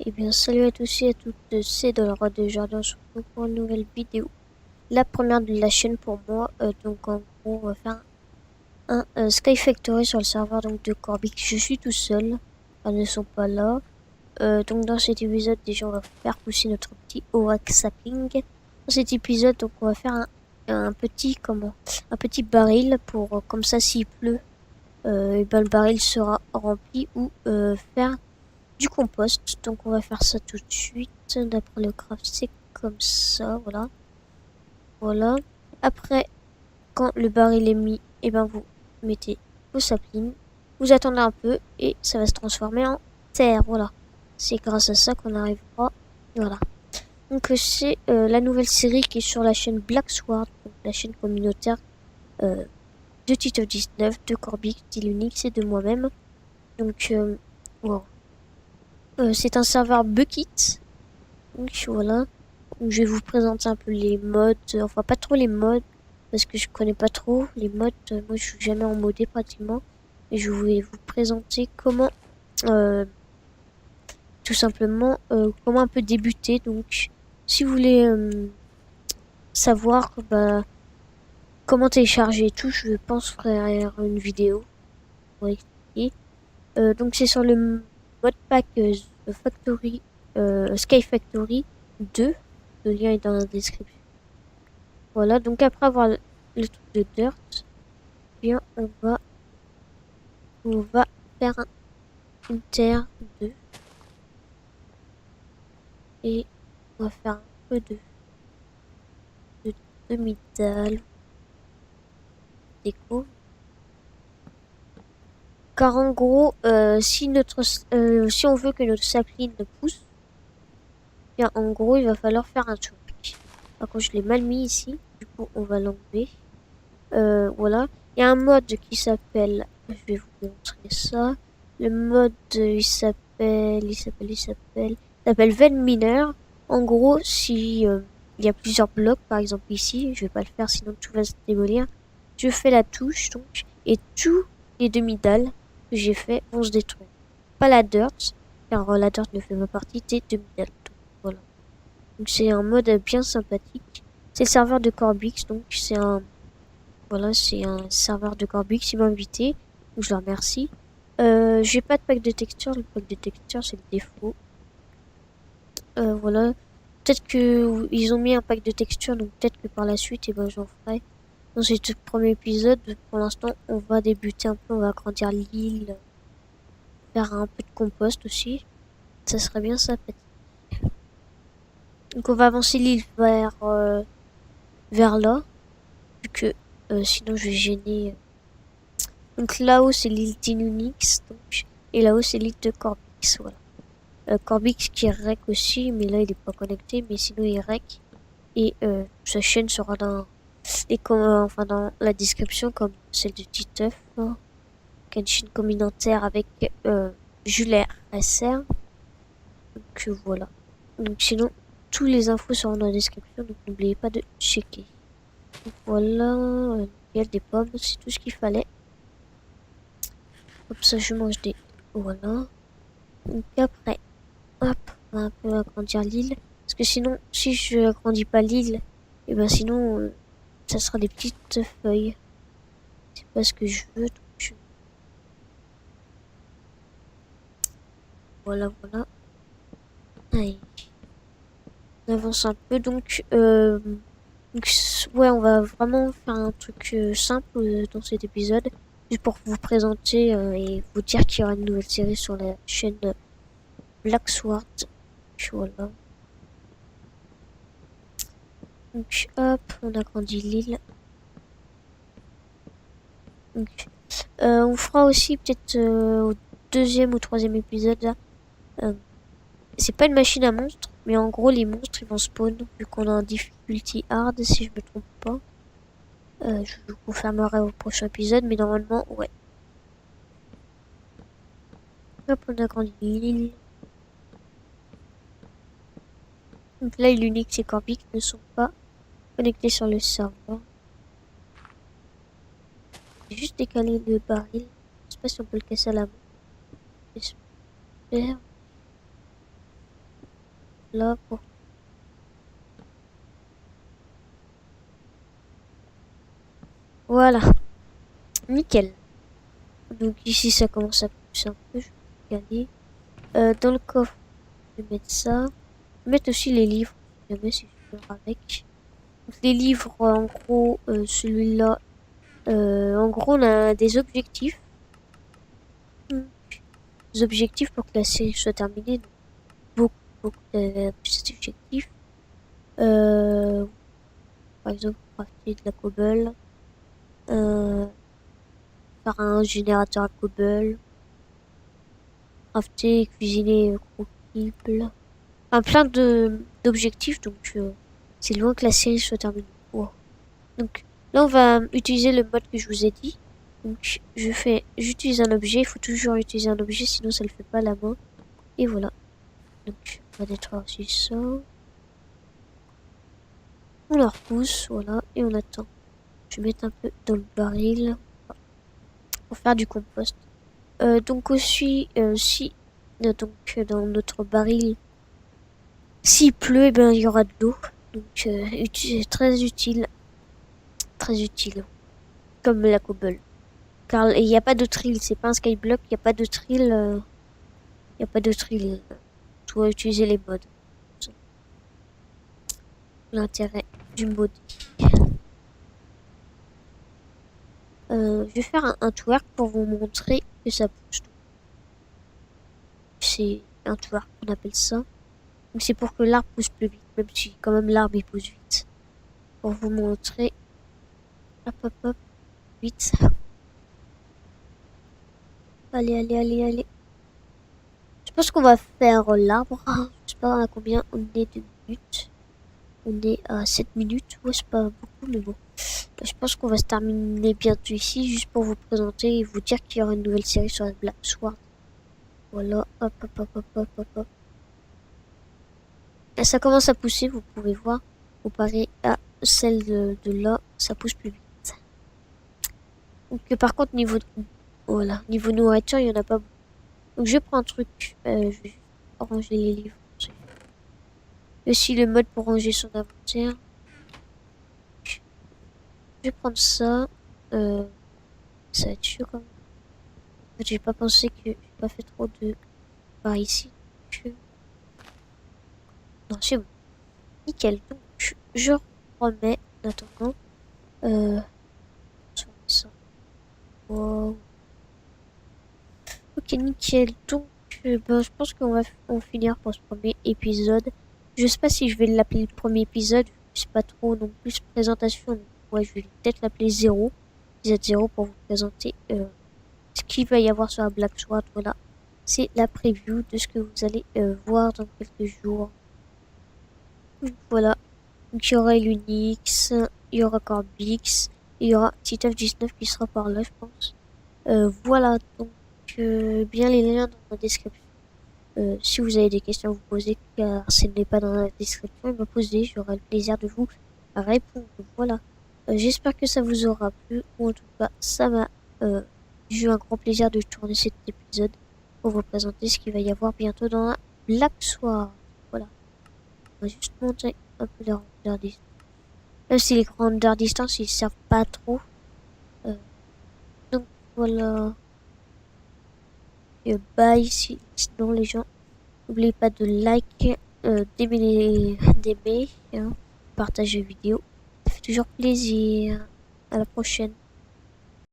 Et bien salut à tous et à toutes, c'est Dolores de Jardin, on se retrouve pour une nouvelle vidéo. La première de la chaîne pour moi, donc en gros on va faire un Sky Factory sur le serveur donc de Corbic. Je suis tout seul, elles ne sont pas là. Donc dans cet épisode déjà on va faire pousser notre petit Oak Sapling. Dans cet épisode donc on va faire un petit un petit baril pour comme ça s'il pleut, et ben, le baril sera rempli ou faire du compost. Donc on va faire ça tout de suite. D'après le craft, c'est comme ça, voilà. Voilà. Après, quand le baril est mis, et ben vous mettez vos saplings. Vous attendez un peu et ça va se transformer en terre, voilà. C'est grâce à ça qu'on arrivera, voilà. Donc c'est la nouvelle série qui est sur la chaîne Black Sword, donc la chaîne communautaire de Tito19, de Corbic, d'Ilunix et de moi-même. Donc wow. C'est un serveur Bukkit. Donc voilà. Donc, je vais vous présenter un peu les modes. Enfin, pas trop les modes. Parce que je connais pas trop les modes. Moi, je suis jamais en modé pratiquement. Et je vais vous présenter comment, euh, tout simplement, comment un peu débuter. Donc, si vous voulez savoir bah, comment télécharger et tout, je pense faire une vidéo pour expliquer. Donc, c'est sur le modpack Factory, Sky Factory 2. Le lien est dans la description. Voilà, donc après avoir le truc de dirt, bien on va faire une terre de et on va faire un peu de demi-dalle déco. Car en gros, si on veut que notre sapling pousse, bien en gros il va falloir faire un truc. Par contre je l'ai mal mis ici, du coup on va l'enlever. Voilà, il y a un mode qui s'appelle, je vais vous montrer ça. Le mode il s'appelle Venminer. En gros, si il y a plusieurs blocs, par exemple ici, je vais pas le faire sinon tout va se démolir. Je fais la touche donc et tous les demi-dalles que j'ai fait vont se détruire. Pas la dirt, car la dirt ne fait pas partie des demi-dalles. Donc, voilà. Donc c'est un mode bien sympathique. C'est le serveur de Corbix, donc c'est un voilà, c'est un serveur de Corbix, il m'a invité, donc je le remercie. J'ai pas de pack de texture, le pack de texture c'est le défaut. Voilà, peut-être que ils ont mis un pack de texture, donc peut-être que par la suite, et ben j'en ferai. Dans ce tout premier épisode, pour l'instant, on va débuter un peu, on va agrandir l'île, faire un peu de compost aussi. Ça serait bien sympathique. Donc on va avancer l'île vers là, vu que sinon je vais gêner. Donc là-haut c'est l'île d'Inunix, donc, et là-haut c'est l'île de Corbix, voilà. Corbix qui est rec aussi, mais là il est pas connecté, mais sinon il est rec. Et sa chaîne sera enfin, dans la description comme celle de Titeuf, hein, qui est une chaîne communautaire avec Jules SR. Donc voilà. Donc sinon, tous les infos seront dans la description, donc n'oubliez pas de checker. Donc voilà, il y a des pommes, c'est tout ce qu'il fallait. Comme ça, je mange des... Voilà. Donc après, hop, on va un peu agrandir l'île. Parce que sinon, si je agrandis pas l'île, et ben sinon, ça sera des petites feuilles. C'est pas ce que je veux, donc voilà, voilà. Allez. On avance un peu, donc ouais, on va vraiment faire un truc simple dans cet épisode. Juste pour vous présenter et vous dire qu'il y aura une nouvelle série sur la chaîne Black Sword. Voilà. Donc hop, on agrandit l'île. Donc, on fera aussi peut-être au deuxième ou troisième épisode là. C'est pas une machine à monstres, mais en gros les monstres ils vont spawn vu qu'on a un difficulty hard si je me trompe pas. Je vous confirmerai au prochain épisode, mais normalement ouais. Hop, on agrandit l'île. Donc là l'Unix et Corbic ne sont pas connectés sur le serveur. J'ai juste décalé le baril. Je sais pas si on peut le casser à la main. J'espère. là pour... Voilà, nickel. Donc ici ça commence à pousser un peu, je vais regarder. Dans le coffre, je vais mettre ça. Je vais mettre aussi les livres, si jamais si je peux avec. Donc, les livres, en gros, celui-là, en gros on a des objectifs. Des objectifs pour que la série soit terminée. Donc, beaucoup d'objectifs. Par exemple, crafter de la cobble. Faire un générateur à cobble. Crafter, cuisiner crucible. Enfin, plein d'objectifs, donc c'est loin que la série soit terminée. Wow. Donc là, on va utiliser le mode que je vous ai dit. Donc j'utilise un objet, il faut toujours utiliser un objet, sinon ça le fait pas à la main. Et voilà. Donc on va détruire aussi ça. On la repousse, voilà, et on attend. Je vais mettre un peu dans le baril pour faire du compost. Donc aussi, si donc dans notre baril, s'il pleut, eh ben il y aura de l'eau. Donc très utile, comme la cobble. Car il n'y a pas de trill, c'est pas un skyblock, il n'y a pas de trill, Tu dois utiliser les mods. L'intérêt du mod. Je vais faire un twerk pour vous montrer que ça pousse. C'est un twerk qu'on appelle ça. Donc c'est pour que l'arbre pousse plus vite, même si quand même l'arbre il pousse vite. Pour vous montrer. Hop hop hop. Vite. Allez. Je pense qu'on va faire l'arbre. Je sais pas à combien on est de minutes. On est à 7 minutes. Ouais, c'est pas beaucoup, mais bon. Je pense qu'on va se terminer bientôt ici, juste pour vous présenter et vous dire qu'il y aura une nouvelle série sur la Black Sword. Voilà, hop. Et ça commence à pousser, vous pouvez voir. Comparé à celle de là, ça pousse plus vite. Donc par contre, niveau nourriture, il n'y en a pas beaucoup. Donc je prends un truc, je vais ranger les livres. Aussi le mode pour ranger son inventaire. Je vais prendre ça. Ça va être chaud quand même. En fait, j'ai pas pensé que j'ai pas fait trop de par ici. Non, c'est bon. Nickel. Donc je remets en attendant. Sur ça. Wow. Ok, nickel. Donc ben, je pense qu'on va finir pour ce premier épisode. Je sais pas si je vais l'appeler le premier épisode. Je sais pas trop non plus présentation. Donc, ouais, je vais peut-être l'appeler 0. Épisode 0 pour vous présenter ce qu'il va y avoir sur la Black Sword. Voilà. C'est la preview de ce que vous allez voir dans quelques jours. Donc, voilà. Donc il y aura l'Unix, il y aura Corbix, il y aura Titeuf 19 qui sera par là, je pense. Voilà. Donc bien les liens dans la description. Si vous avez des questions à vous poser, car ce n'est pas dans la description, me poser, j'aurai le plaisir de vous répondre. Voilà. J'espère que ça vous aura plu, ou en tout cas, ça m'a j'ai eu un grand plaisir de tourner cet épisode pour vous présenter ce qu'il va y avoir bientôt dans la Black Sword. Voilà. On va juste monter un peu les grandeurs distance. Même si les grandeurs distance, ils servent pas trop. Donc voilà. Bye, sinon les gens. N'oubliez pas de like, d'aimer, hein, partager la vidéo. Ça fait toujours plaisir. À la prochaine.